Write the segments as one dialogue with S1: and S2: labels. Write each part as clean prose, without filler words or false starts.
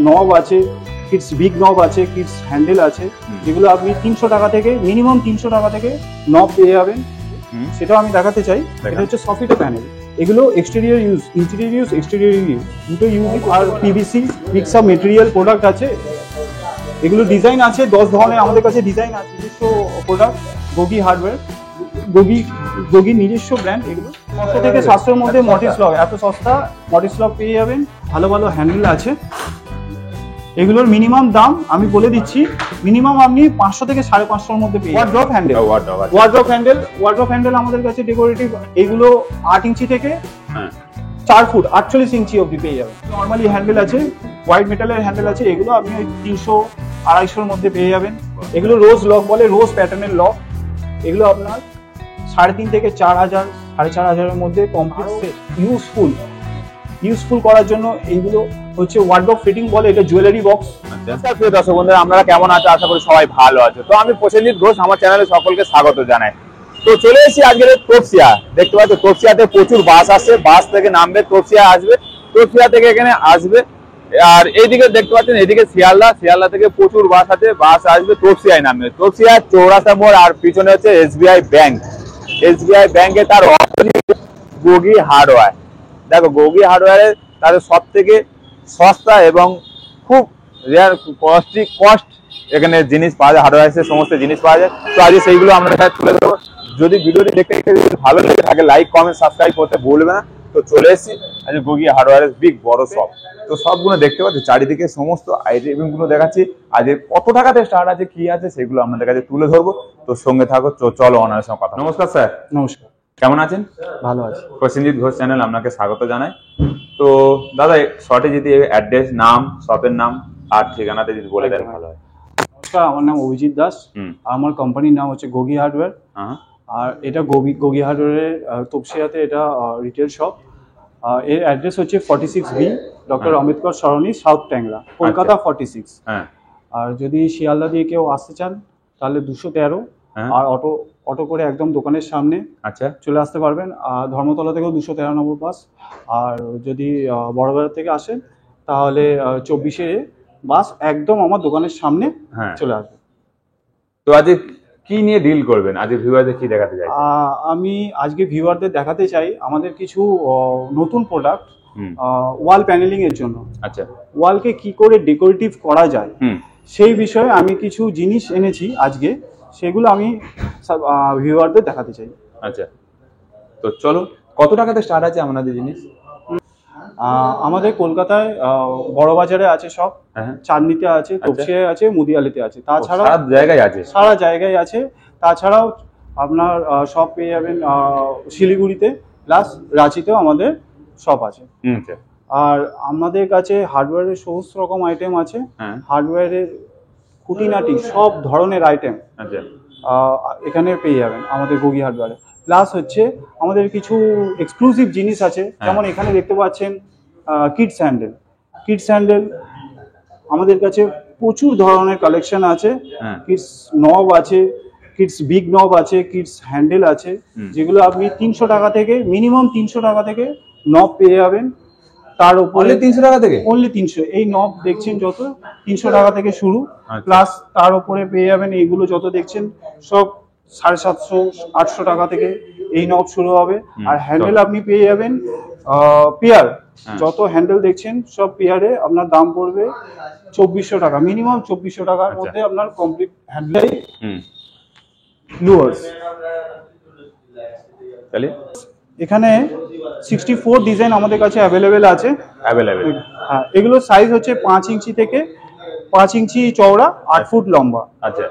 S1: নব আছে, kids big নব আছে, কিডস হ্যান্ডেল আছে, যেগুলো আপনি 300 টাকা থেকে মিনিমাম 300 টাকা থেকে নব পেয়ে যাবেন। সেটাও আমি দেখাতে চাই। এটা হচ্ছে সফিটো প্যানেল। এগুলো exterior use, interior use, exterior use দুটো ইউজ। আর PVC mix up material product আছে। এগুলো ডিজাইন আছে 10 ধরনের আমাদের কাছে ডিজাইন আছে। নিজস্ব প্রোডাক্ট গোগি হার্ডওয়্যার, গোগির নিজস্ব ব্র্যান্ড। এগুলো 600 থেকে 700 এর মধ্যে মটিস লক, এত সস্তা মটিস লক পেয়ে যাবেন। ভালো ভালো হ্যান্ডেল আছে। এগুলোর মিনিমাম দাম আমি বলে দিচ্ছি, মিনিমাম আপনি 500 থেকে 550 এর মধ্যে পেয়ে যাবেন। ওয়ার্ড্রপ হ্যান্ডেল আমাদের কাছে ডেকোরেটিভ। এগুলো 8 ইঞ্চি থেকে 4 ফুট 48 ইঞ্চি অবধি পেয়ে যাবেন। নর্মালি হ্যান্ডেল আছে, হোয়াইট মেটালের হ্যান্ডেল আছে। এগুলো আপনি 300-250 এর মধ্যে পেয়ে যাবেন। এগুলো রোজ লক বলে, রোজ প্যাটার্নের লক। এগুলো আপনার 3.5 থেকে 4000, 4.5 এর মধ্যে কমপ্লিট সেট। ইউজফুল করার জন্য এইগুলো হচ্ছে ওয়ার্ডরোব ফিটিং বলে, এটা জুয়েলারি বক্স।
S2: আচ্ছা, প্রিয় দর্শক বন্ধুরা, আপনারা কেমন আছেন? আশা করি সবাই ভালো আছে। তো আমি প্রসেনজিৎ ঘোষ, আমার চ্যানেলে সকলকে স্বাগত জানাই। তো চলে এসেছি আজকে তপসিয়া। দেখতে পাচ্ছ তপসিয়াতে প্রচুর বাস আসছে, বাস থেকে নামবে, তপসিয়া আসবে, তপসিয়া থেকে এখানে আসবে। আর এইদিকে দেখতে পাচ্ছেন, এইদিকে শিয়ালদা থেকে প্রচুর বাস আছে, বাস আসবে, তপসিয়ায় নামবে। তপসিয়া চৌরাস্তা মোড়, আর পিছনে হচ্ছে এসবিআই ব্যাংকে তার গোগি হার্ডওয়্যার। দেখো গোগি হার্ডওয়্যারে তাদের সব থেকে সস্তা এবং খুব রেয়ার কস্ট এখানে জিনিস পাওয়া যায়, হার্ডওয়্যার সমস্ত জিনিস পাওয়া যায়। তো আজকে সেইগুলো আমরা তুলে ধরবো। যদি ভিডিওটি দেখতে ভালো লেগে থাকে, লাইক কমেন্ট সাবস্ক্রাইব করতে ভুলবে না। তো চলে এসেছি আজকে গোগি হার্ডওয়্যারের বিগ বড় শপ। তো সবগুলো দেখতে পাচ্ছি, চারিদিকে সমস্ত আইটেম গুলো দেখাচ্ছি। আজকে কত টাকাতে স্টার্ট আছে, কি আছে, সেগুলো আপনাদের কাছে তুলে ধরবো। তো সঙ্গে থাকো, চলো ওনার সঙ্গে কথা। নমস্কার স্যার।
S1: নমস্কার,
S2: কেমন আছেন?
S1: ভালো আছি।
S2: প্রসেনজিৎ ঘোষ চ্যানেল আপনাকে স্বাগত জানাই। তো দাদা শর্টে যদি অ্যাড্রেস, নাম, শপের নাম আর ঠিকানাতে যদি বলে দেন ভালো হয়।
S1: নমস্কার, আমার নাম অভিজিৎ দাস। আমার কোম্পানির নাম হচ্ছে গোগি হার্ডওয়্যার। আর এটা গোগি হার্ডওয়্যারের তপসিয়াতে এটা রিটেল শপ। এর অ্যাড্রেস হচ্ছে 46B ডক্টর আম্বেদকর সরণি, সাউথ ট্যাংরা, কলকাতা 46। আর যদি শিয়ালদা দিয়ে কেউ আসতে চান তাহলে 213, আর অটো করে একদম দোকানের সামনে চলে আসতে পারবেন। আর ধর্মতলা থেকেও 213 নম্বর বাস। আর যদি বড়বাজার থেকে আসেন তাহলে 24 বাস একদম আমার দোকানের সামনে চলে আসবে।
S2: তো আজকে কি নিয়ে ডিল করবেন? আজকে ভিউয়ারদের কি দেখাতে চাই?
S1: আমি আজকে ভিউয়ারদের দেখাতে চাই আমাদের কিছু নতুন প্রোডাক্ট ওয়াল প্যানেলিং এর জন্য। আচ্ছা, ওয়ালকে কি করে ডেকোরেটিভ করা যায় সেই বিষয়ে আমি কিছু জিনিস এনেছি আজকে, সেগুলো আমি ভিউয়ারদের দেখাতে চাই।
S2: আচ্ছা, তো চলো, কত টাকাতে স্টার্ট আছে আপনাদের জিনিস?
S1: আমাদের কলকাতায় বড়বাজারে আছে সব, চাঁদনীতে আছে, তপসিয়ায় আছে, মুদিয়ালিতে আছে, তাছাড়া সারা জায়গায় আছে। তাছাড়াও আপনার সব পেয়ে যাবেন শিলিগুড়িতে, প্লাস রাঁচিতেও আমাদের শপ আছে। আর আমাদের কাছে হার্ডওয়্যারের সমস্ত রকম আইটেম আছে। হার্ডওয়্যারের খুঁটিনাটি সব ধরনের আইটেম এখানে পেয়ে যাবেন আমাদের গোগি হার্ডওয়্যারে। প্লাস হচ্ছে আমাদের কিছু এক্সক্লুসিভ জিনিস আছে, যেমন এখানে দেখতে পাচ্ছেন কিডস হ্যান্ডেল। আমাদের কাছে প্রচুর ধরনের কালেকশন আছে। কিডস নব আছে, কিডস বিগ নব আছে, কিডস হ্যান্ডেল আছে, যেগুলো আপনি 300 টাকা থেকে মিনিমাম 300 টাকা থেকে নব পেয়ে যাবেন। তার উপরে
S2: 300 টাকা থেকে
S1: অনলি 300। এই নব দেখছেন যত 300 টাকা থেকে শুরু। প্লাস তার উপরে পেয়ে যাবেন এইগুলো যত দেখছেন সব 750-800 টাকা থেকে এই নব শুরু হবে। আর হ্যান্ডেল আপনি পেয়ে যাবেন পেয়ার, যত হ্যান্ডেল দেখছেন সব পেয়ারে আপনার দাম পড়বে 2400 টাকা, মিনিমাম 2400 টাকার মধ্যে আপনার কমপ্লিট হ্যান্ডেল লুয়ার্স।
S2: তাহলে
S1: এখানে 64 ডিজাইন আমাদের কাছে অ্যাভেলেবেল আছে। হ্যাঁ, এগুলো সাইজ হচ্ছে 5 ইঞ্চি থেকে 5 ইঞ্চি চওড়া, 8 ফুট লম্বা। আচ্ছা,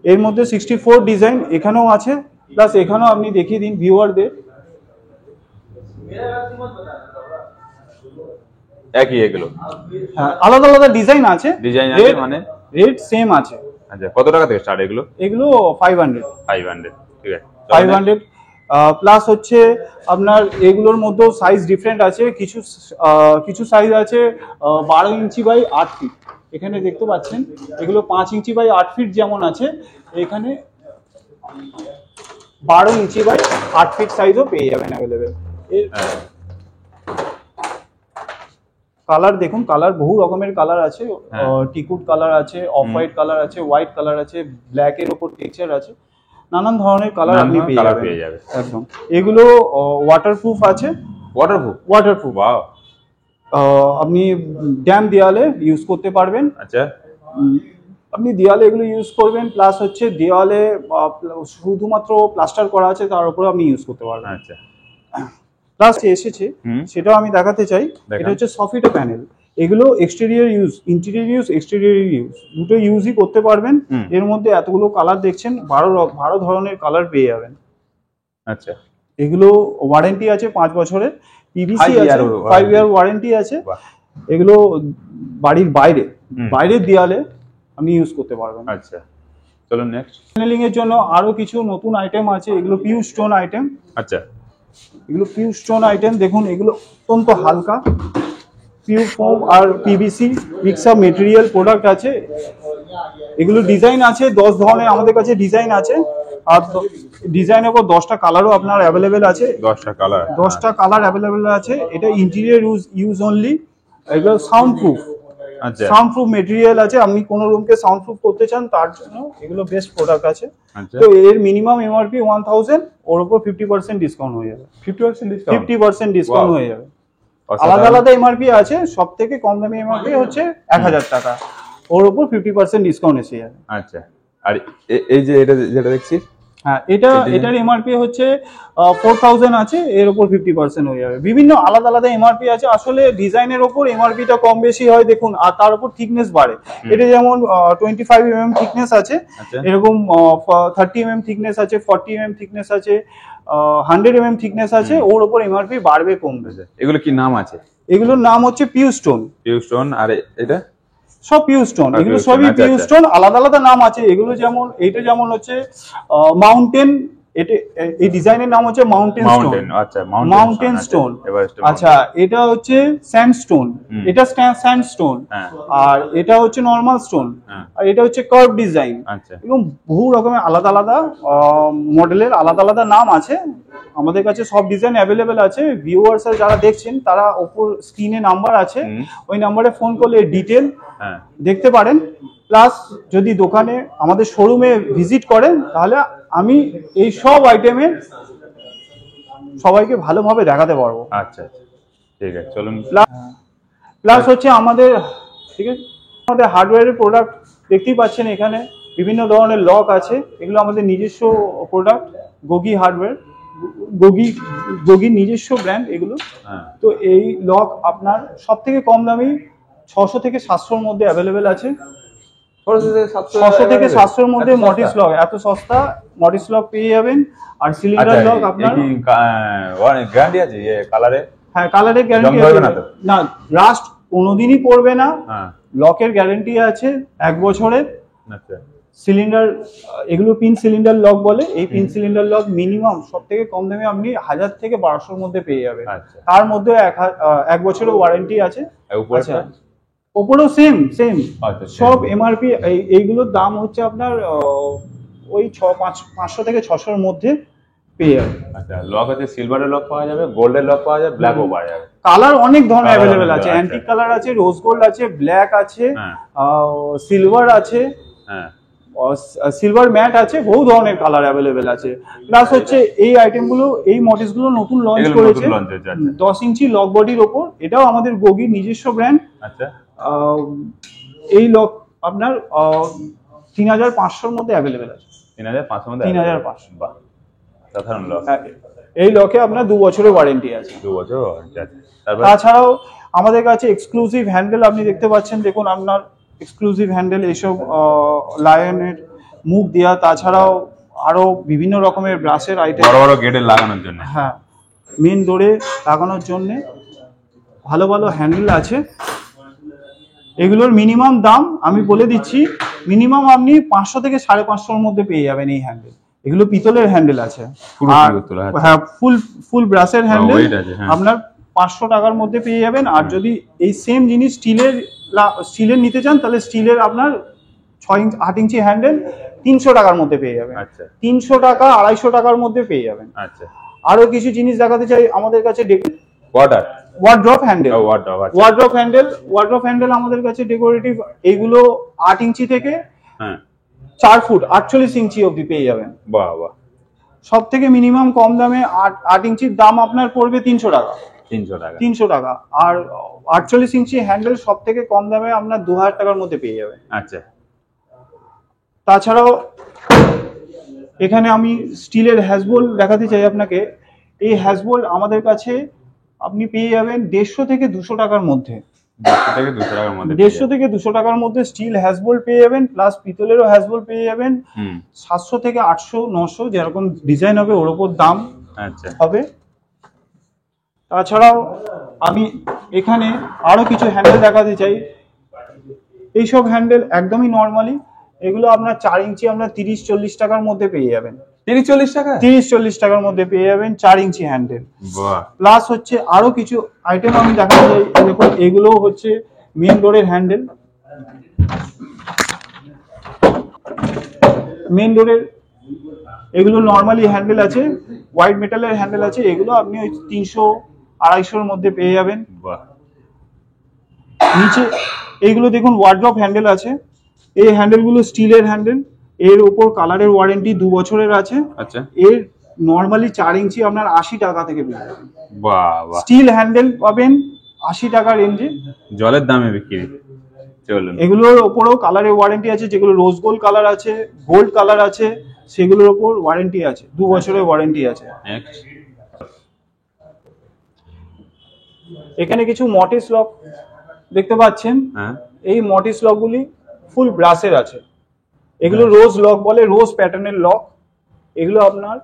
S1: এর মধ্যে 64 ডিজাইন এখানেও আছে। প্লাস এখানেও আপনি দেখিয়ে দিন ভিউয়ারদের।
S2: একই এগুলো?
S1: হ্যাঁ, আলাদা আলাদা ডিজাইন আছে,
S2: মানে
S1: রেট সেম আছে।
S2: আচ্ছা, কত টাকা থেকে স্টার্ট এগুলো?
S1: এগুলো 500।
S2: ঠিক আছে,
S1: 500। প্লাস হচ্ছে আপনার এগুলোর মধ্যেও সাইজ ডিফারেন্ট আছে। কিছু সাইজ আছে 12 ইঞ্চি বাই 8 ফিট। এখানে দেখতে পাচ্ছেন এগুলো 5 ইঞ্চি বাই 8 ফিট যেমন আছে, এখানে 12 ইঞ্চি বাই 8 ফিট সাইজও পেয়ে যাবেন অ্যাভেলেবেল। কালার দেখুন, কালার বহু রকমের কালার আছে, টিকুট কালার আছে, অফ হোয়াইট কালার আছে, হোয়াইট কালার আছে, ব্ল্যাক এর উপর টেক্সচার আছে, নানান ধরনের কালার আপনি পেয়ে যাবেন একদম। এগুলো ওয়াটারপ্রুফ আছে। Waterproof
S2: wow.
S1: আপনি ড্যাম দেওয়ালে ইউজ করতে পারবেন।
S2: আচ্ছা,
S1: আপনি দেওয়ালে এগুলো ইউজ করবেন, প্লাস হচ্ছে দেওয়ালে শুধুমাত্র প্লাস্টার করা আছে তার উপরে আপনি ইউজ করতে পারবেন।
S2: আচ্ছা,
S1: প্লাস এসেছে সেটাও আমি দেখাতে চাই। এটা হচ্ছে সফিটো প্যানেল। এগুলো exterior use, interior use, exterior use দুটো ইউজই করতে পারবেন। এর মধ্যে এতগুলো কালার দেখছেন, 12 ধরনের কালার পেয়ে যাবেন।
S2: আচ্ছা,
S1: এগুলো ওয়ারেন্টি আছে 5 বছরের, পিভিসি আছে, 5 ইয়ার ওয়ারেন্টি আছে। এগুলো বাড়ির বাইরের দেয়ালে আপনি ইউজ করতে পারবেন।
S2: আচ্ছা, চলুন নেক্সট।
S1: প্যানেলিং এর জন্য আরো কিছু নতুন আইটেম আছে। এগুলো পিউ স্টোন আইটেম।
S2: আচ্ছা,
S1: এগুলো পিউ স্টোন আইটেম দেখুন, এগুলো অত্যন্ত হালকা। পিউ ফোম আর PVC mix up material product আছে। এগুলো ডিজাইন আছে 10 ধরনের আমাদের কাছে ডিজাইন আছে, আর ডিজাইনের উপর 10টা কালারও আপনার অ্যাভেলেবেল আছে। 10টা কালার অ্যাভেলেবেল আছে। এটা ইন্টেরিয়র ইউজ অনলি। এগুলো সাউন্ড প্রুফ।
S2: আচ্ছা,
S1: সাউন্ড প্রুফ মেটেরিয়াল আছে। আপনি কোন রুমকে সাউন্ড প্রুফ করতে চান তার জন্য এগুলো বেস্ট প্রোডাক্ট আছে। তো এর মিনিমাম এমআরপি 1000, ওর উপর 50% ডিসকাউন্ট হয়ে যাবে। 50% ডিসকাউন্ট হয়ে যাবে। আলাদা আলাদা এমআরপি আছে, সব থেকে কম দামি এমআরপি হচ্ছে 1000 টাকা, ওর উপর 50% ডিসকাউন্ট এসে যাবে।
S2: আচ্ছা, আর এই যে এটা যেটা দেখছি,
S1: হ্যাঁ, এটার এমআরপি হচ্ছে 4000 আছে, এর উপর 50% হয়ে যাবে। বিভিন্ন আলাদা আলাদা এমআরপি আছে। আসলে ডিজাইনের উপর এমআরপিটা কম বেশি হয় দেখুন, আর তার উপর থিকনেস বাড়ে। এটা যেমন 25 mm থিকনেস আছে, এরকম 30 mm থিকনেস আছে, 40 mm থিকনেস আছে, 100 mm থিকনেস আছে, ওর উপর এমআরপি বাড়বে কমবে।
S2: এগুলো কি নাম আছে?
S1: এগুলোর নাম হচ্ছে পিউ স্টোন। আর
S2: এটা
S1: সব পিউ স্টোন। এগুলো সবই পিউ স্টোন, আলাদা আলাদা নাম আছে। এগুলো যেমন এইটা যেমন হচ্ছে মাউন্টেন, এই ডিজাইনের নাম হচ্ছে মাউন্টেন স্টোন। আচ্ছা, এটা হচ্ছে স্যান্ডস্টোন, এটা স্যান্ডস্টোন, আর এটা হচ্ছে নরমাল স্টোন, আর এটা হচ্ছে কার্ভ ডিজাইন। এবং বহু রকমের আলাদা আলাদা মডেলের আলাদা আলাদা নাম আছে। আমাদের কাছে সব ডিজাইন অ্যাভেলেবেল আছে। ভিউয়ার্স যারা দেখছেন তারা ওপর স্ক্রিনে নাম্বার আছে, ওই নাম্বারে ফোন করলে ডিটেল দেখতে পারেন। প্লাস যদি দোকানে আমাদের শোরুমে ভিজিট করেন তাহলে আমি এই সব আইটেমের সবাইকে ভালোভাবে দেখাতে পারবো।
S2: আচ্ছা, ঠিক আছে, চলুন।
S1: প্লাস হচ্ছে আমাদের, ঠিক আছে, আমাদের হার্ডওয়্যারের প্রোডাক্ট দেখতেই পাচ্ছেন। এখানে বিভিন্ন ধরনের লক আছে। এগুলো আমাদের নিজস্ব প্রোডাক্ট, গোগি হার্ডওয়্যার, গোগির নিজস্ব ব্র্যান্ড এগুলো। তো এই লক আপনার সব থেকে কম দামি 600 থেকে 700-র মধ্যে অ্যাভেলেবেল আছে। 600 থেকে 700-র মধ্যে মটিস লক, এত সস্তা মটিস লক পেয়ে যাবেন। আর সিলিন্ডার লক আপনার
S2: গ্যারান্টি আছে কালারে?
S1: হ্যাঁ, কালারের গ্যারান্টি আছে। না, রাস্ট কোনোদিনই পড়বে না। লকের গ্যারান্টি আছে 1 বছরের।
S2: আচ্ছা,
S1: সিলিন্ডার, এগুলো পিন সিলিন্ডার লক বলে। এই পিন সিলিন্ডার লক মিনিমাম সব থেকে কম দামে আপনি 1000 থেকে 1200-র মধ্যে পেয়ে যাবেন। তার মধ্যে 1 বছরের ওয়ারেন্টি আছে। আচ্ছা, ওপরেও সেম সব এমআরপি। এইগুলোর দাম হচ্ছে আপনার ওই 500 থেকে 600-র মধ্যে পেয়ে যাবে।
S2: আচ্ছা, লক আছে, সিলভারের লক পাওয়া যাবে, গোল্ডের লক পাওয়া যাবে, ব্ল্যাকও পাওয়া যাবে।
S1: কালার অনেক ধরনের অ্যাভেলেবেল আছে। অ্যান্টিক কালার আছে, রোজ গোল্ড আছে, ব্ল্যাক আছে, সিলভার আছে, সিলভার ম্যাট আছে, বহু ধরনের কালার অ্যাভেলেবেল আছে। প্লাস হচ্ছে এই আইটেমগুলো, এই মডেলসগুলো নতুন লঞ্চ করেছে 10 ইঞ্চি লক বডির ওপর। এটাও আমাদের গোগির নিজস্ব ব্র্যান্ড।
S2: আচ্ছা,
S1: এই লক আপনার 3500-র মধ্যে অ্যাভেলেবেল আছে।
S2: 3500 মধ্যে?
S1: 3500।
S2: বাহ, সাধারণ লক।
S1: এই লকে আপনার 2 বছরের ওয়ারেন্টি আছে।
S2: 2 বছর ওয়ারেন্টি আছে।
S1: তাছাড়াও আমাদের কাছে এক্সক্লুসিভ হ্যান্ডেল আপনি দেখতে পাচ্ছেন। দেখুন, আপনার এক্সক্লুসিভ হ্যান্ডেল, এইসব লায়নের মুখ দেওয়া, তাছাড়াও আরো বিভিন্ন রকমের ব্রাশের আইটেম,
S2: বড় বড় গেটে লাগানোর জন্য।
S1: হ্যাঁ, মেন ডোরে লাগানোর জন্য ভালো ভালো হ্যান্ডেল আছে। এগুলোর মিনিমাম দাম আমি বলে দিচ্ছি, মিনিমাম আপনি 500 থেকে 550-র মধ্যে পেয়ে যাবেন এই হ্যান্ডেল। এগুলো পিতলের হ্যান্ডেল আছে। হ্যাঁ, ফুল ব্রাশের হ্যান্ডেল আপনার 500 টাকার মধ্যে পেয়ে যাবেন। আর যদি এই সেম জিনিস স্টিলের নিতে চান তাহলে স্টিলের আপনার 8 ইঞ্চি হ্যান্ডেল 300 টাকার মধ্যে পেয়ে যাবেন। 300 টাকা 250 টাকার মধ্যে পেয়ে যাবেন। আরো কিছু জিনিস দেখাতে চাই আমাদের কাছে। Wardrobe handle,
S2: wardrobe
S1: wardrobe handle আমাদের কাছে ডেকোরেটিভ এইগুলো 8 ইঞ্চি থেকে
S2: হ্যাঁ
S1: 4 ফুট 48 ইঞ্চি অবধি পেয়ে যাবেন।
S2: বাহ বাহ।
S1: সব থেকে মিনিমাম কম দামে 8 ইঞ্চির দাম আপনার পড়বে 300 টাকা। 300 টাকা। আর 48 ইঞ্চি হ্যান্ডেল সব থেকে কম দামে আপনার 2000 টাকার মধ্যে পেয়ে যাবেন।
S2: আচ্ছা।
S1: তাছাড়াও এখানে আমি স্টিলের হ্যাজবোল দেখাতে চাই আপনাকে। এই হ্যাজবোল আমাদের কাছে আপনি পেয়ে যাবেন 150 থেকে 200 টাকার মধ্যে। 150 থেকে 200 টাকার মধ্যে স্টিল হ্যাজবোল পেয়ে যাবেন, প্লাস পিতলেরও হ্যাজবোল পেয়ে যাবেন। 700 থেকে 800 900 যেরকম ডিজাইন হবে ওর উপর দাম হবে। তাছাড়াও আমি এখানে আরো কিছু হ্যান্ডেল দেখাতে চাই। এইসব হ্যান্ডেল একদমই নর্মালি, এগুলো আপনার 4 ইঞ্চি আপনার 30-40 টাকার মধ্যে পেয়ে যাবেন।
S2: 30-40 টাকা?
S1: 30-40 টাকার মধ্যে পেয়ে যাবেন 4 ইঞ্চি হ্যান্ডেল। প্লাস হচ্ছে আরো কিছু আইটেম আমি দেখাতে চাই। দেখুন এগুলো হচ্ছে মেন ডোরের হ্যান্ডেল। মেন ডোরের এগুলো নর্মালি হ্যান্ডেল আছে, হোয়াইট মেটালের হ্যান্ডেল আছে। এগুলো আপনি ওই 300-250 এর মধ্যে পেয়ে যাবেন। নিচে এইগুলো দেখুন ওয়ার্ড্রপ হ্যান্ডেল আছে। এই হ্যান্ডেলগুলো স্টিলের হ্যান্ডেল, এর উপর কালারের ওয়ারেন্টি 2 বছরের আছে।
S2: আচ্ছা।
S1: এর নরমালি 4 ইঞ্চি আপনার 80 টাকা থেকে পেয়ে যাবেন।
S2: বাহ বাহ।
S1: স্টিল হ্যান্ডেল পাবেন 80 টাকা রেঞ্জে,
S2: জলের দামে বিক্রি। চলুন,
S1: এগুলোর উপরও কালারের ওয়ারেন্টি আছে। যেগুলো রোজ গোল্ড কালার আছে, গোল্ড কালার আছে, সেগুলোর উপর ওয়ারেন্টি আছে, 2 বছরের ওয়ারেন্টি আছে। এখানে কিছু মটিস লক দেখতে পাচ্ছেন। এই মটিস লকগুলি ফুল ব্রাসের আছে। এগুলো রোজ লক বলে, রোজ প্যাটার্নের লক। এগুলো আপনার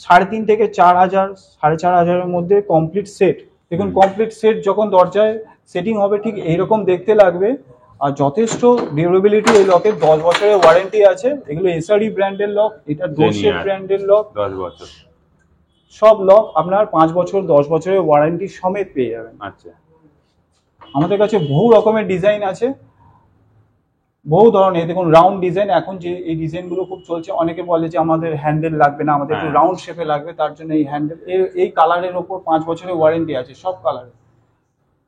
S1: 3.5 থেকে 4000 4.5 এর মধ্যে কমপ্লিট সেট। দেখুন কমপ্লিট সেট যখন দরজায় সেটিং হবে ঠিক এইরকম দেখতে লাগবে। আর যথেষ্ট ডিউরেবিলিটি এই লকের, 10 বছরের ওয়ারেন্টি আছে। এগুলো এসআরই ব্র্যান্ডের লক, এটা ডোরশেপ ব্র্যান্ডের লক।
S2: 10 বছর
S1: সব লক আপনার 5 বছর 10 বছরের ওয়ারেন্টি সমেত পেয়ে যাবেন।
S2: আচ্ছা।
S1: আমাদের কাছে বহু রকমের ডিজাইন আছে, বহু ধরনের। দেখুন রাউন্ড ডিজাইন, এখন যে এই ডিজাইনগুলো খুব চলছে। অনেকে বলে যে আমাদের হ্যান্ডেল লাগবে না, আমাদের একটু রাউন্ড শেপে লাগবে, তার জন্য এই হ্যান্ডেল। এই কালারের ওপর 5 বছরের ওয়ারেন্টি আছে, সব কালারে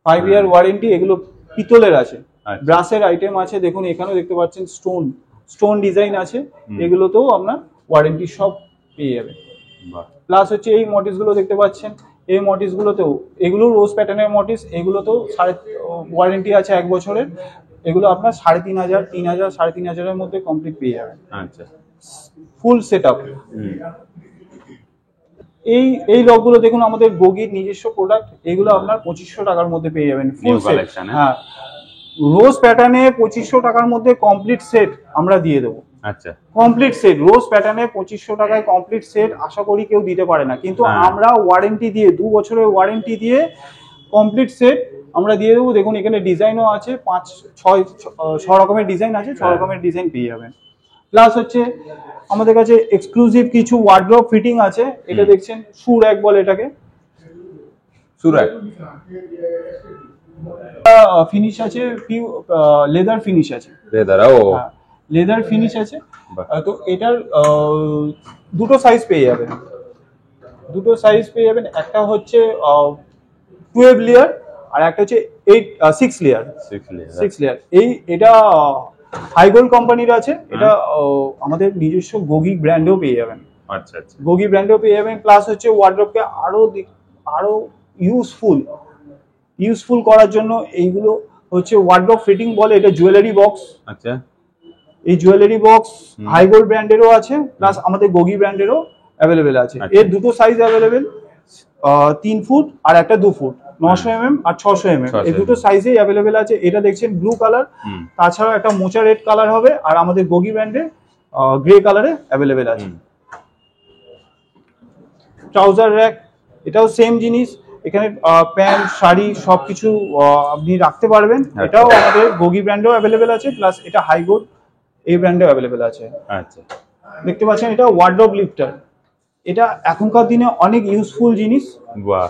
S1: 5 ইয়ার ওয়ারেন্টি। এগুলো পিতলের আছে, ব্রাসের আইটেম আছে। দেখুন এখানেও দেখতে পাচ্ছেন স্টোন ডিজাইন আছে। এগুলোতেও আপনার ওয়ারেন্টি সব পেয়ে যাবে। প্লাস হচ্ছে এই মটিস গুলো দেখতে পাচ্ছেন, এই মটিস গুলোতেও, এগুলো রোজ প্যাটার্নের মটিস। এগুলোতেও ওয়ারেন্টি আছে 1 বছরের। এগুলো আপনার 3500 3000 3500 এর মধ্যে কমপ্লিট পেয়ে যাবেন।
S2: আচ্ছা,
S1: ফুল সেটআপ। এই লকগুলো দেখুন আমাদের গোগির নিজস্ব প্রোডাক্ট। এগুলো আপনার 2500 টাকার মধ্যে পেয়ে যাবেন ফুল সেট। হ্যাঁ, রোজ প্যাটার্নে 2500 টাকার মধ্যে কমপ্লিট সেট আমরা দিয়ে দেবো।
S2: আচ্ছা,
S1: কমপ্লিট সেট রোজ প্যাটার্নে 2500 টাকায় কমপ্লিট সেট আশা করি কেউ দিতে পারে না। কিন্তু আমরা ওয়ারেন্টি দিয়ে, 2 বছরের ওয়ারেন্টি দিয়ে কমপ্লিট সেট আমরা দিয়ে দেবো। দেখুন এখানে ডিজাইনও আছে, 5-6 রকমের ডিজাইন আছে, 6 রকমের ডিজাইন পেয়ে যাবেন। প্লাস হচ্ছে আমাদের কাছে এক্সক্লুসিভ কিছু ওয়ার্ড্রপ ফিটিং আছে। এটা দেখছেন শু র‍্যাক বলে এটাকে।
S2: শু র‍্যাক
S1: ফিনিশ আছে, লেদার ফিনিশ আছে।
S2: লেদার, ও
S1: লেদার ফিনিশ আছে। তো এটার দুটো সাইজ পেয়ে যাবেন, দুটো সাইজ পেয়ে যাবেন। একটা হচ্ছে 12 লেয়ার আর একটা হচ্ছে 6 লেয়ার। এটা হাইগোল্ড কোম্পানির আছে। এটা আমাদের নিজস্ব গোগি ব্র্যান্ডেও পেয়ে যাবেন।
S2: আচ্ছা আচ্ছা,
S1: গোগি ব্র্যান্ডেও পেয়ে যাবেন। প্লাস হচ্ছে ওয়ার্ড্রপকে আরো ইউজফুল করার জন্য এইগুলো হচ্ছে ওয়ার্ড্রপ ফিটিং বলে, এটা জুয়েলারি বক্স।
S2: আচ্ছা,
S1: এই জুয়েলারি বক্স হাইগোল্ড ব্র্যান্ডেরও আছে, প্লাস আমাদের গোগি ব্র্যান্ডেরও অ্যাভেলেবেল আছে। এর দুটো সাইজ অ্যাভেলেবেল, 3 ফুট আর একটা 2 ফুট, 900 mm আর 600 mm। এই দুটো সাইজেই অ্যাভেলেবেল আছে। এটা দেখছেন ব্লু কালার, তাছাড়াও একটা মোচা রেড কালার হবে, আর আমাদের গোগি ব্র্যান্ডের গ্রে কালারে অ্যাভেলেবেল আছে। ট্রাউজার র্যাক, এটাও সেম জিনিস। এখানে প্যান্ট শাড়ি সবকিছু আপনি রাখতে পারবেন। এটাও আমাদের গোগি ব্র্যান্ডেও অ্যাভেলেবেল আছে, প্লাস এটা হাইগোল্ড এই ব্র্যান্ডেও অ্যাভেলেবেল আছে।
S2: আচ্ছা,
S1: দেখতে পাচ্ছেন এটা ওয়ার্ড্রপ লিফটার। এটা এখনকার দিনে অনেক ইউজফুল জিনিস।
S2: বাহ,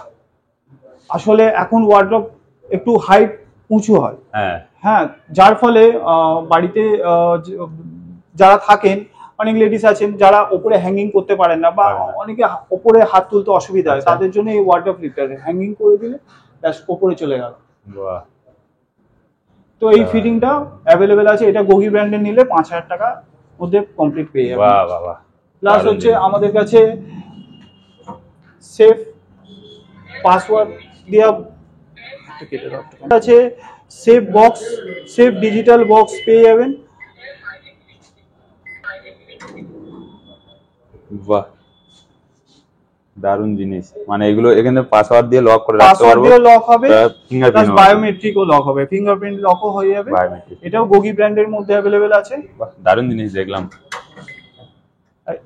S1: আসলে এখন ওয়ার্ড্রপ একটু হাইট উঁচু হয়। হ্যাঁ, যার ফলে বাড়িতে যারা থাকেন, অনেক লেডিস আছেন যারা ওপরে হ্যাঙ্গিং করতে পারেন না, বা অনেকে ওপরে হাত তুলতে অসুবিধা হয়, তাদের জন্য এই ওয়ার্ড্রপ লিফটার হ্যাঙ্গিং করে দিলে ব্যাস ওপরে চলে গেল।
S2: বাহ।
S1: তো এই ফিটিংটা অ্যাভেলেবেল আছে, এটা গোগি ব্র্যান্ডের নিলে 5000 টাকা মধ্যে কমপ্লিট পেয়ে যাবেন।
S2: বাহ বাহ বাহ।
S1: প্লাস হচ্ছে আমাদের কাছে সেফ পাসওয়ার্ড দেওয়া আছে, safe box, safe digital box পেয়ে যাবেন।
S2: বাহ, দারুণ জিনিস। মানে এগুলো এখানে পাসওয়ার্ড দিয়ে লক করে রাখতে পারবো,
S1: পাসওয়ার্ড দিয়ে লক হবে,
S2: ফিঙ্গারপ্রিন্ট
S1: বায়োমেট্রিকও লক হবে, ফিঙ্গারপ্রিন্ট লকও হয়ে যাবে। এটাও গোগি ব্র্যান্ডের মধ্যে অ্যাভেলেবেল আছে।
S2: বাহ, দারুণ জিনিস দেখলাম।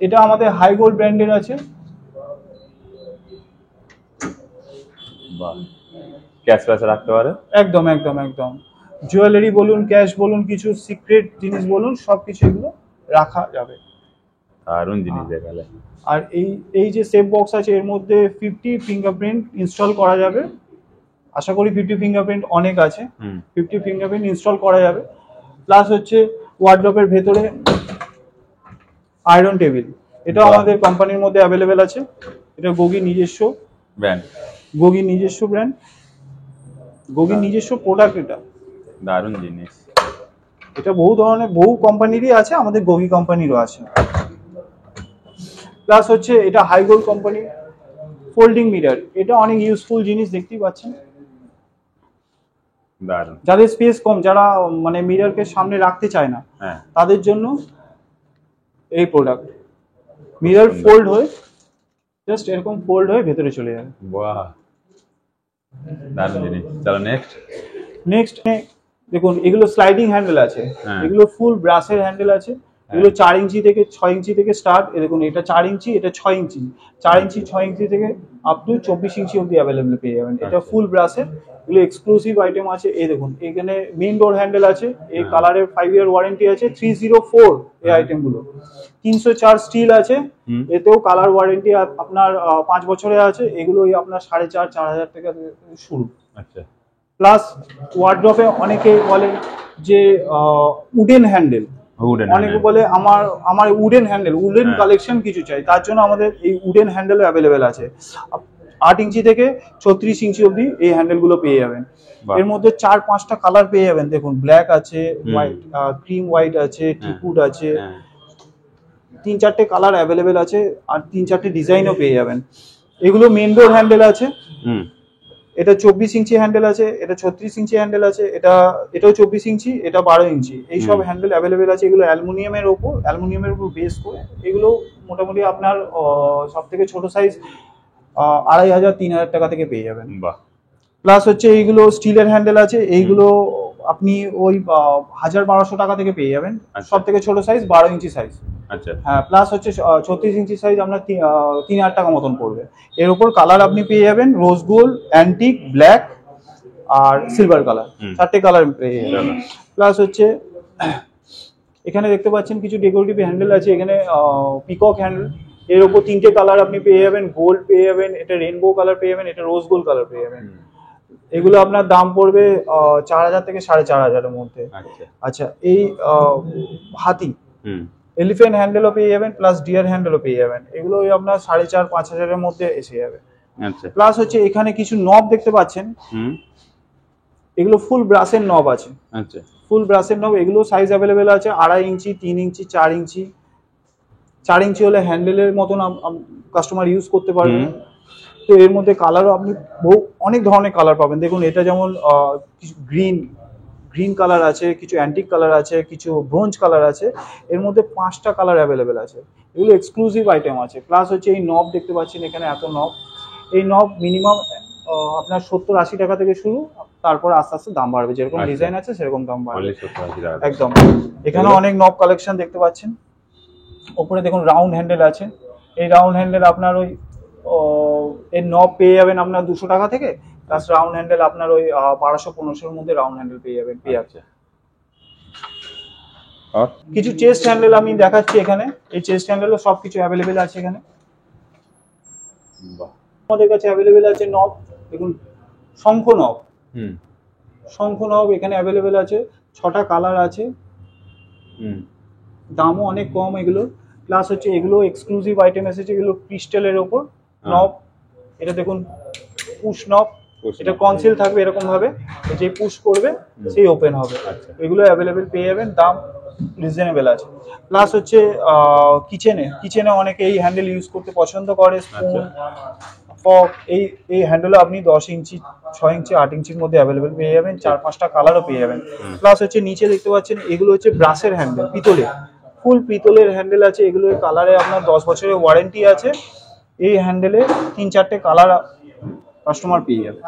S1: এটা আমাদের হাই গোল্ড ব্র্যান্ডের আছে।
S2: বাহ, ক্যাশ ফ্যাশ রাখতে পারে।
S1: একদম একদম একদম, জুয়েলারি বলুন, ক্যাশ বলুন, কিছু সিক্রেট জিনিস বলুন, সবকিছু এগুলো রাখা যাবে।
S2: দারুণ জিনিস দেখালে।
S1: আর এই যে সেফ বক্স আছে এর মধ্যে 50 ফিঙ্গারপ্রিন্ট ইনস্টল করা যাবে। আশা করি 50 ফিঙ্গারপ্রিন্ট অনেক আছে, 50 ফিঙ্গারপ্রিন্ট ইনস্টল করা যাবে। প্লাস হচ্ছে ওয়ার্ডরোবের ভেতরে আয়রন টেবিল, এটা আমাদের কোম্পানির মধ্যে অ্যাভেলেবেল আছে। এটা গোগি নিজস্ব
S2: ব্র্যান্ড,
S1: গোগি নিজস্ব ব্র্যান্ড, গোগি নিজস্ব প্রোডাক্ট। এটা
S2: দারুণ জিনিস।
S1: এটা বহু ধরনের বহু কোম্পানিরই আছে, আমাদের গোগি কোম্পানিরও আছে। প্লাস হচ্ছে এটা high gold company folding mirror, এটা অনেক ইউজফুল জিনিস, দেখতেই পাচ্ছেন।
S2: দারুণ,
S1: যাদের স্পেস কম, যারা মানে মিররকে সামনে রাখতে চায় না, তাদের জন্য এই প্রোডাক্ট। মিরর ফোল্ড হয়ে জাস্ট এরকম ফোল্ড হয়ে ভেতরে চলে যাবে।
S2: বাহ, দারুণ জিনিস। চলো
S1: নেক্সট দেখুন, এগুলো স্লাইডিং হ্যান্ডেল আছে, এগুলো ফুল ব্রাশের হ্যান্ডেল আছে। এগুলো 4 ইঞ্চি থেকে 6 ইঞ্চি থেকে স্টার্ট। দেখুন এটা 4 ইঞ্চি, এটা 6 ইঞ্চি, 4 ইঞ্চি 6 ইঞ্চি থেকে আপ টু 24 ইঞ্চি অব্দি অ্যাভেলেবেল পেয়ে যাবেন। এটা ফুল ব্রাশের, এগুলো এক্সক্লুসিভ আইটেম আছে। এই দেখুন এখানে মেইন ডোর হ্যান্ডেল আছে, এই কালারের 5 ইয়ার ওয়ারেন্টি আছে। 304 এই আইটেমগুলো। 304 স্টিল আছে, এতেও কালার ওয়ারেন্টি আপনার 5 বছরে আছে। এগুলো আপনার 4,500-4,000 টাকা শুরু।
S2: আচ্ছা।
S1: প্লাস ওয়ার্ডরোবে অনেকে বলে যে উডেন হ্যান্ডেল, অনেকে বলে আমার উডেন হ্যান্ডেল, উডেন কালেকশন কিছু চাই, তার জন্য আমাদের এই উডেন হ্যান্ডেল অ্যাভেলেবেল আছে। 8 ইঞ্চি থেকে 34 ইঞ্চি অবধি এই হ্যান্ডেল গুলো পেয়ে যাবেন। এর মধ্যে 4-5টা কালার পেয়ে যাবেন। দেখুন ব্ল্যাক আছে, হোয়াইট, ক্রিম হোয়াইট আছে, টিকুড আছে, 3-4টে কালার অ্যাভেলেবেল আছে, আর 3-4টে ডিজাইনও পেয়ে যাবেন। এগুলো মেন ডোর হ্যান্ডেল আছে। এটা 24 ইঞ্চি হ্যান্ডেল আছে, এটা 36 ইঞ্চি হ্যান্ডেল আছে, এটাও 24 ইঞ্চি, এটা 12 ইঞ্চি। এই সব হ্যান্ডেল অ্যাভেলেবেল আছে। এগুলো অ্যালুমিনিয়ামের উপর বেস করে। এগুলো মোটামুটি আপনার সব থেকে ছোট সাইজ 2,500-3,000 টাকা থেকে পেয়ে যাবেন। প্লাস হচ্ছে এইগুলো স্টিলের হ্যান্ডেল আছে, এইগুলো আপনি ওই 1,000-1,200 টাকা থেকে পেয়ে যাবেন। সব থেকে ছোট সাইজ 12 ইঞ্চি সাইজ।
S2: আচ্ছা।
S1: হ্যাঁ, প্লাস হচ্ছে 36 ইঞ্চি সাইজ আপনার 3,000 টাকা মতন পড়বে। এর উপর কালার আপনি পেয়ে যাবেন রোজ গোল্ড, অ্যান্টিক, ব্ল্যাক আর সিলভার কালার, 4টে কালার পেয়ে যাবেন। প্লাস হচ্ছে এখানে দেখতে পাচ্ছেন কিছু ডেকোরেটিভ হ্যান্ডেল আছে। এখানে পিকক হ্যান্ডেল, এর উপর 3টে কালার আপনি পেয়ে যাবেন। গোল্ড পেয়ে যাবেন, এটা রেইনবো কালার পেয়ে যাবেন, এটা রোজ গোল্ড কালার পেয়ে যাবেন। এগুলো আপনার দাম পড়বে 4,000 থেকে 4,500 এর মধ্যে। আচ্ছা, এই হাতি এলিফ্যান্ট হ্যান্ডেলও পেয়ে যাবেন, প্লাস ডিয়ার হ্যান্ডেলও পেয়ে যাবেন। এগুলো আপনার 4,500-5,000 এর মধ্যে এসে যাবে। প্লাস হচ্ছে এখানে কিছু নব দেখতে পাচ্ছেন, এগুলো ফুল ব্রাশের নব আছে। আচ্ছা, ফুল ব্রাশের নব, এগুলো সাইজ অ্যাভেলেবেল আছে 2.5 ইঞ্চি, 3 ইঞ্চি, 4 ইঞ্চি। 4 ইঞ্চি হলে হ্যান্ডেলের মতন কাস্টমার ইউজ করতে পারবেন। তো এর মধ্যে কালারও আপনি অনেক ধরনের কালার পাবেন। দেখুন এটা যেমন কিছু গ্রিন কালার আছে, কিছু অ্যান্টিক কালার আছে, কিছু ব্রোঞ্জ কালার আছে। এর মধ্যে 5টা কালার অ্যাভেলেবেল আছে। এগুলো এক্সক্লুসিভ আইটেম আছে। প্লাস হচ্ছে এই নব দেখতে পাচ্ছেন এখানে, এত নব। এই নব মিনিমাম আপনার 70-80 টাকা থেকে শুরু, তারপর আস্তে আস্তে দাম বাড়বে, যেরকম ডিজাইন আছে সেরকম দাম বাড়বে। একদম। এখানে অনেক নব কালেকশন দেখতে পাচ্ছেন। ওপরে দেখুন রাউন্ড হ্যান্ডেল আছে। এই রাউন্ড হ্যান্ডেল আপনার ওই এর নব পেয়ে যাবেন আপনার 200 টাকা থেকে, প্লাস রাউন্ড হ্যান্ডেল আপনার ওই 1200-1500 এর মধ্যে রাউন্ড হ্যান্ডেল পেয়ে যাবেন। কিছু চেস্ট হ্যান্ডেল আমি দেখাচ্ছি এখানে। এই চেস্ট হ্যান্ডেলও সবকিছু অ্যাভেলেবেল আছে এখানে। আমাদের কাছে অ্যাভেলেবেল আছে নব, দেখুন শঙ্খ নব, শঙ্খ নব এখানে অ্যাভেলেবেল আছে। 6টা কালার আছে, দামও অনেক কম এগুলো। প্লাস হচ্ছে এগুলো এক্সক্লুসিভ আইটেম এসেছে, এগুলো ক্রিস্টালের ওপর নব। এটা দেখুন পুশ নব, এটা কনসিল থাকবে এরকম ভাবে, যে পুশ করবে সেই ওপেন হবে। এগুলো অ্যাভেলেবেল পেয়ে যাবেন, দাম রিজনেবল আছে। প্লাস হচ্ছে কিচেনে অনেকে এই হ্যান্ডেল ইউজ করতে পছন্দ করে, স্পুন ফক, এই হ্যান্ডেলও আপনি 10 ইঞ্চি 6 ইঞ্চি 8 ইঞ্চির মধ্যে অ্যাভেলেবেল পেয়ে যাবেন, 4-5টা কালারও পেয়ে যাবেন। প্লাস হচ্ছে নিচে দেখতে পাচ্ছেন এগুলো হচ্ছে ব্রাসের হ্যান্ডেল, পিতলের, ফুল পিতলের হ্যান্ডেল আছে। এগুলোর কালারে আপনার 10 বছরের ওয়ারেন্টি আছে। এই হ্যান্ডেলে 3-4টে কালার কাস্টমার পেয়ে যাবে।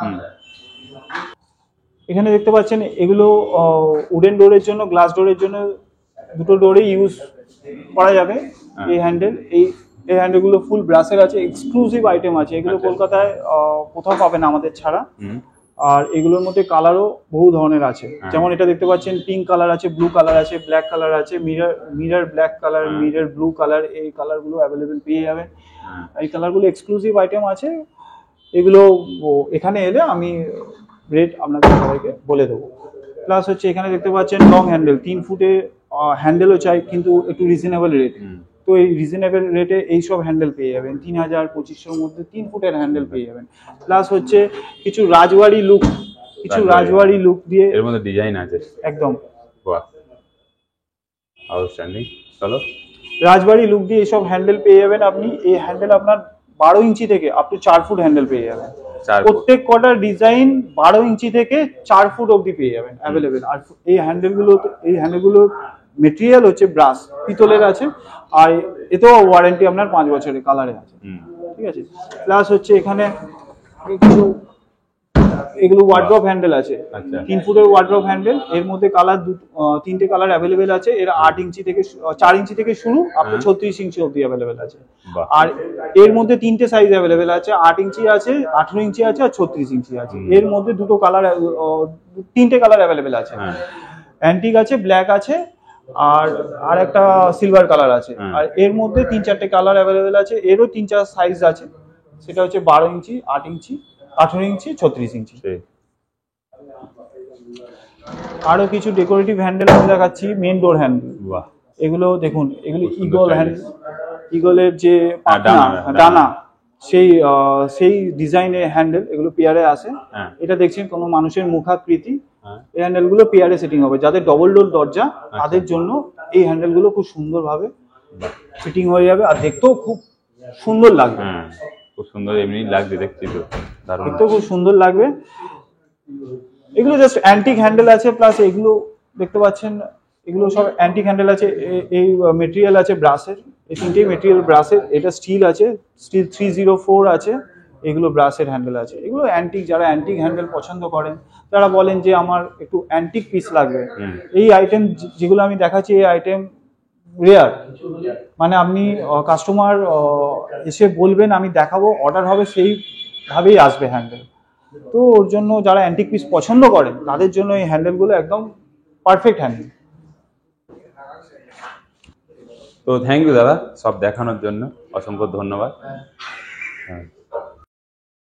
S1: এখানে দেখতে পাচ্ছেন এগুলো উডেন ডোরের জন্য, গ্লাস ডোরের জন্য দুটো ডোরে ইউজ করা যাবে। এই হ্যান্ডেলগুলো ফুল ব্রাসের আছে, এক্সক্লুসিভ আইটেম আছে। এগুলো কলকাতায় কোথাও পাবেন আমাদের ছাড়া। আর এগুলোর মধ্যে কালারও বহু ধরনের আছে, যেমন এটা দেখতে পাচ্ছেন পিঙ্ক কালার আছে, ব্লু কালার আছে, ব্ল্যাক কালার আছে, mirror black colour, mirror blue colour, এই কালারগুলো অ্যাভেলেবেল পেয়ে যাবেন। এই কালারগুলো এক্সক্লুসিভ আইটেম আছে। এগুলো এখানে এলে আমি রেট আপনাদের সবাইকে বলে দেবো। প্লাস হচ্ছে এখানে দেখতে পাচ্ছেন লং হ্যান্ডেল, 3 ফুটে হ্যান্ডেলও চাই কিন্তু একটু রিজনেবল রেট। তো এই রিজনেবল রেটে এইসব হ্যান্ডেল পেয়ে যাবেন, 3000-2500-র মধ্যে 3 ফুটের হ্যান্ডেল পেয়ে যাবেন। প্লাস হচ্ছে কিছু রাজবাড়ি লুক দিয়ে
S2: এর মধ্যে ডিজাইন আছে
S1: একদম,
S2: বাহ আউটস্ট্যান্ডিং। চলো,
S1: রাজবাড়ি লুক দিয়ে এইসব হ্যান্ডেল পেয়ে যাবেন আপনি। এই হ্যান্ডেল আপনার 12 ইঞ্চি থেকে আপ টু 4 ফুট হ্যান্ডেল পেয়ে যাবেন। প্রত্যেক কটার ডিজাইন 12 ইঞ্চি থেকে 4 ফুট অবধি পেয়ে যাবেন অ্যাভেলেবেল। আর এই হ্যান্ডেলগুলোর মেটেরিয়াল হচ্ছে ব্রাস, পিতলের আছে। আর এতেও ওয়ারেন্টি আপনার 5 বছরের কালারে আছে, ঠিক আছে। প্লাস হচ্ছে এখানে কিছু এগুলো ওয়ার্ড্রপ হ্যান্ডেল আছে, 3 ফুটের ওয়ার্ড্রপ হ্যান্ডেল। এর মধ্যে কালার 3টে কালার অ্যাভেলেবেল আছে। এর 4 ইঞ্চি থেকে শুরু আপ টু 36 ইঞ্চি অবধি অ্যাভেলেবেল আছে। আর এর মধ্যে 3টে সাইজ অ্যাভেলেবেল আছে, 8 ইঞ্চি আছে, 18 ইঞ্চি আছে, আর 36 ইঞ্চি আছে। এর মধ্যে 3টে কালার অ্যাভেলেবেল আছে, অ্যান্টিক আছে, ব্ল্যাক আছে, আর একটা সিলভার কালার আছে। আর এর মধ্যে 3-4টে কালার অ্যাভেলেবেল আছে। এরও 3-4 সাইজ আছে, সেটা হচ্ছে 12 ইঞ্চি, 8 ইঞ্চি, 18 ইঞ্চি, 36 ইঞ্চি। আরো কিছু ডেকোরেটিভ হ্যান্ডেল আমি দেখাচ্ছি, মেন ডোর হ্যান্ডেল। এগুলো দেখুন, এগুলো ইগলের যে ডানা, সেই ডিজাইনের হ্যান্ডেল, এগুলো পেয়ারে আসে। এটা দেখছেন কোনো মানুষের মুখাকৃতি। এই হ্যান্ডেলগুলো পেয়ারে সেটিং হবে, যাদের ডবল ডোর দরজা তাদের জন্য এই হ্যান্ডেলগুলো খুব সুন্দরভাবে ফিটিং হয়ে যাবে। আর দেখতেও খুব সুন্দর লাগবে,
S2: খুব সুন্দর এমনি লাগবে, দেখছি তো
S1: দেখতেও খুব সুন্দর লাগবে। এগুলো জাস্ট অ্যান্টিক হ্যান্ডেল আছে। প্লাস এগুলো দেখতে পাচ্ছেন, এগুলো সব অ্যান্টিক হ্যান্ডেল আছে। এই মেটেরিয়াল আছে ব্রাসের, এই 3টে মেটেরিয়াল ব্রাসের। এটা স্টিল আছে, স্টিল 304 আছে। এগুলো ব্রাসের হ্যান্ডেল আছে। এগুলো অ্যান্টিক, যারা অ্যান্টিক হ্যান্ডেল পছন্দ করেন, তারা বলেন যে আমার একটু অ্যান্টিক পিস লাগবে, এই আইটেম যেগুলো আমি দেখাচ্ছি, এই আইটেম রেয়ার। মানে আপনি কাস্টমার এসে বলবেন, আমি দেখাবো, অর্ডার হবে, সেইভাবেই আসবে হ্যান্ডেল। তো ওর জন্য যারা অ্যান্টিক পিস পছন্দ করেন, তাদের জন্য এই হ্যান্ডেলগুলো একদম পারফেক্ট হ্যান্ডেল।
S2: তো থ্যাংক ইউ দাদা, সব দেখানোর জন্য অসংখ্য ধন্যবাদ।